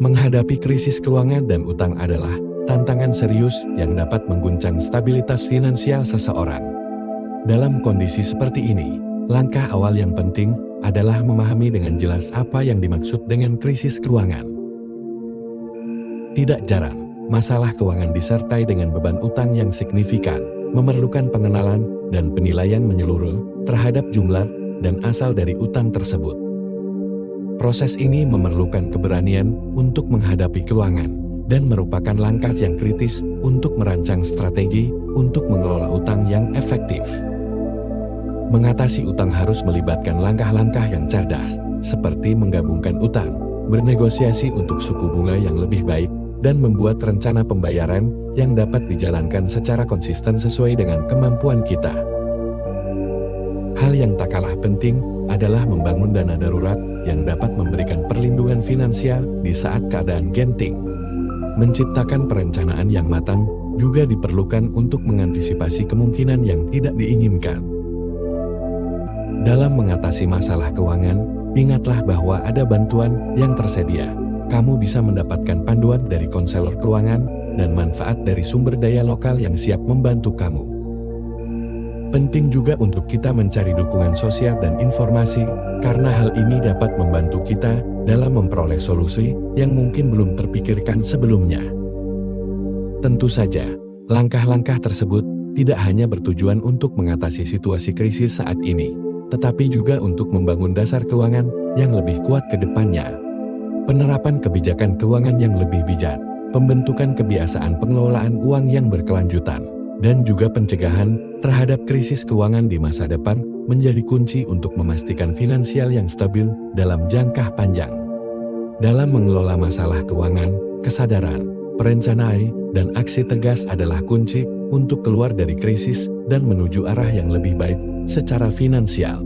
Menghadapi krisis keuangan dan utang adalah tantangan serius yang dapat mengguncang stabilitas finansial seseorang. Dalam kondisi seperti ini, langkah awal yang penting adalah memahami dengan jelas apa yang dimaksud dengan krisis keuangan. Tidak jarang, masalah keuangan disertai dengan beban utang yang signifikan, memerlukan pengenalan dan penilaian menyeluruh terhadap jumlah dan asal dari utang tersebut. Proses ini memerlukan keberanian untuk menghadapi keuangan dan merupakan langkah yang kritis untuk merancang strategi untuk mengelola utang yang efektif. Mengatasi utang harus melibatkan langkah-langkah yang cerdas, seperti menggabungkan utang, bernegosiasi untuk suku bunga yang lebih baik, dan membuat rencana pembayaran yang dapat dijalankan secara konsisten sesuai dengan kemampuan kita. Hal yang tak kalah penting adalah membangun dana darurat yang dapat memberikan perlindungan finansial di saat keadaan genting. Menciptakan perencanaan yang matang juga diperlukan untuk mengantisipasi kemungkinan yang tidak diinginkan. Dalam mengatasi masalah keuangan, ingatlah bahwa ada bantuan yang tersedia. Kamu bisa mendapatkan panduan dari konselor keuangan dan manfaat dari sumber daya lokal yang siap membantu kamu. Penting juga untuk kita mencari dukungan sosial dan informasi, karena hal ini dapat membantu kita dalam memperoleh solusi yang mungkin belum terpikirkan sebelumnya. Tentu saja, langkah-langkah tersebut tidak hanya bertujuan untuk mengatasi situasi krisis saat ini, tetapi juga untuk membangun dasar keuangan yang lebih kuat ke depannya. Penerapan kebijakan keuangan yang lebih bijak, pembentukan kebiasaan pengelolaan uang yang berkelanjutan, dan juga pencegahan terhadap krisis keuangan di masa depan menjadi kunci untuk memastikan finansial yang stabil dalam jangka panjang. Dalam mengelola masalah keuangan, kesadaran, perencanaan, dan aksi tegas adalah kunci untuk keluar dari krisis dan menuju arah yang lebih baik secara finansial.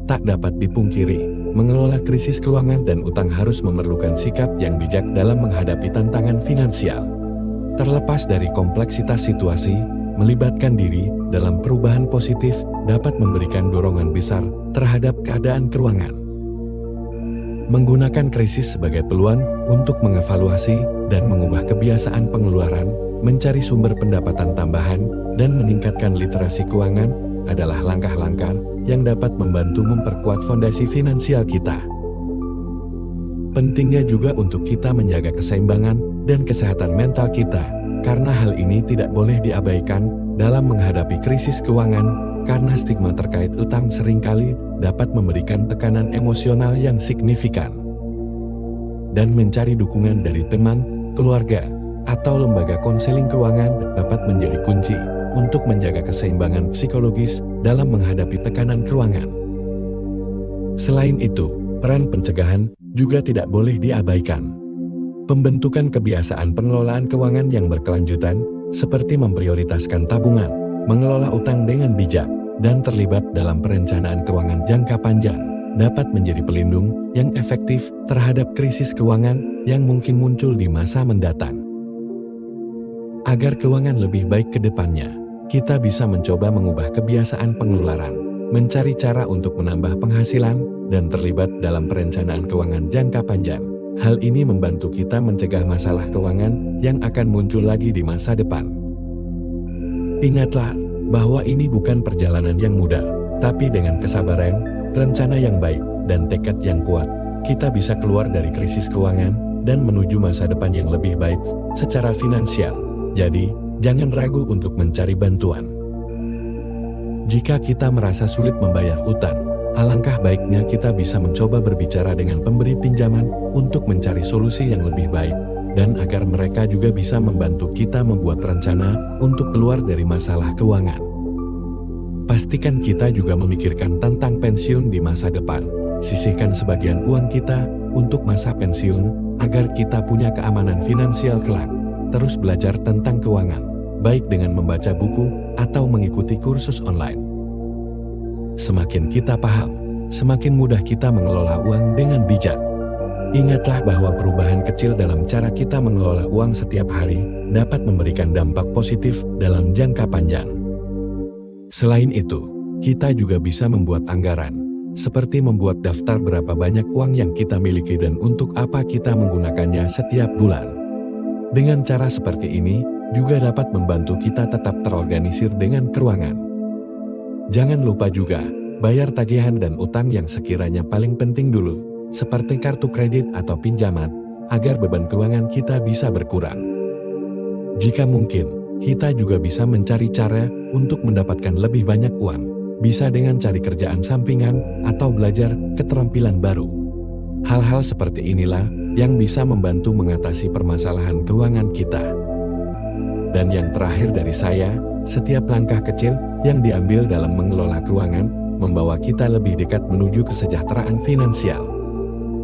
Tak dapat dipungkiri, mengelola krisis keuangan dan utang harus memerlukan sikap yang bijak dalam menghadapi tantangan finansial. Terlepas dari kompleksitas situasi, melibatkan diri dalam perubahan positif dapat memberikan dorongan besar terhadap keadaan keuangan. Menggunakan krisis sebagai peluang untuk mengevaluasi dan mengubah kebiasaan pengeluaran, mencari sumber pendapatan tambahan, dan meningkatkan literasi keuangan adalah langkah-langkah yang dapat membantu memperkuat fondasi finansial kita. Pentingnya juga untuk kita menjaga keseimbangan dan kesehatan mental kita, karena hal ini tidak boleh diabaikan dalam menghadapi krisis keuangan, karena stigma terkait utang seringkali dapat memberikan tekanan emosional yang signifikan. Dan mencari dukungan dari teman, keluarga, atau lembaga konseling keuangan dapat menjadi kunci untuk menjaga keseimbangan psikologis dalam menghadapi tekanan keuangan. Selain itu, peran pencegahan juga tidak boleh diabaikan. Pembentukan kebiasaan pengelolaan keuangan yang berkelanjutan, seperti memprioritaskan tabungan, mengelola utang dengan bijak, dan terlibat dalam perencanaan keuangan jangka panjang, dapat menjadi pelindung yang efektif terhadap krisis keuangan yang mungkin muncul di masa mendatang. Agar keuangan lebih baik ke depannya, kita bisa mencoba mengubah kebiasaan pengeluaran, mencari cara untuk menambah penghasilan, dan terlibat dalam perencanaan keuangan jangka panjang. Hal ini membantu kita mencegah masalah keuangan yang akan muncul lagi di masa depan. Ingatlah bahwa ini bukan perjalanan yang mudah, tapi dengan kesabaran, rencana yang baik, dan tekad yang kuat, kita bisa keluar dari krisis keuangan dan menuju masa depan yang lebih baik secara finansial. Jadi, jangan ragu untuk mencari bantuan. Jika kita merasa sulit membayar utang, alangkah baiknya kita bisa mencoba berbicara dengan pemberi pinjaman untuk mencari solusi yang lebih baik, dan agar mereka juga bisa membantu kita membuat rencana untuk keluar dari masalah keuangan. Pastikan kita juga memikirkan tentang pensiun di masa depan. Sisihkan sebagian uang kita untuk masa pensiun, agar kita punya keamanan finansial kelak. Terus belajar tentang keuangan, baik dengan membaca buku atau mengikuti kursus online. Semakin kita paham, semakin mudah kita mengelola uang dengan bijak. Ingatlah bahwa perubahan kecil dalam cara kita mengelola uang setiap hari dapat memberikan dampak positif dalam jangka panjang. Selain itu, kita juga bisa membuat anggaran, seperti membuat daftar berapa banyak uang yang kita miliki dan untuk apa kita menggunakannya setiap bulan. Dengan cara seperti ini, juga dapat membantu kita tetap terorganisir dengan keuangan. Jangan lupa juga, bayar tagihan dan utang yang sekiranya paling penting dulu, seperti kartu kredit atau pinjaman, agar beban keuangan kita bisa berkurang. Jika mungkin, kita juga bisa mencari cara untuk mendapatkan lebih banyak uang. Bisa dengan cari kerjaan sampingan atau belajar keterampilan baru. Hal-hal seperti inilah yang bisa membantu mengatasi permasalahan keuangan kita. Dan yang terakhir dari saya, setiap langkah kecil yang diambil dalam mengelola keuangan membawa kita lebih dekat menuju kesejahteraan finansial.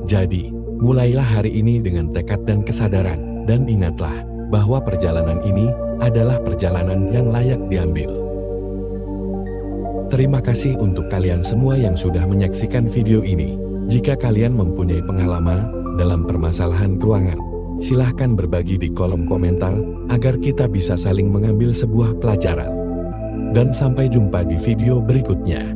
Jadi, mulailah hari ini dengan tekad dan kesadaran, dan ingatlah bahwa perjalanan ini adalah perjalanan yang layak diambil. Terima kasih untuk kalian semua yang sudah menyaksikan video ini. Jika kalian mempunyai pengalaman dalam permasalahan keuangan, silahkan berbagi di kolom komentar agar kita bisa saling mengambil sebuah pelajaran. Dan sampai jumpa di video berikutnya.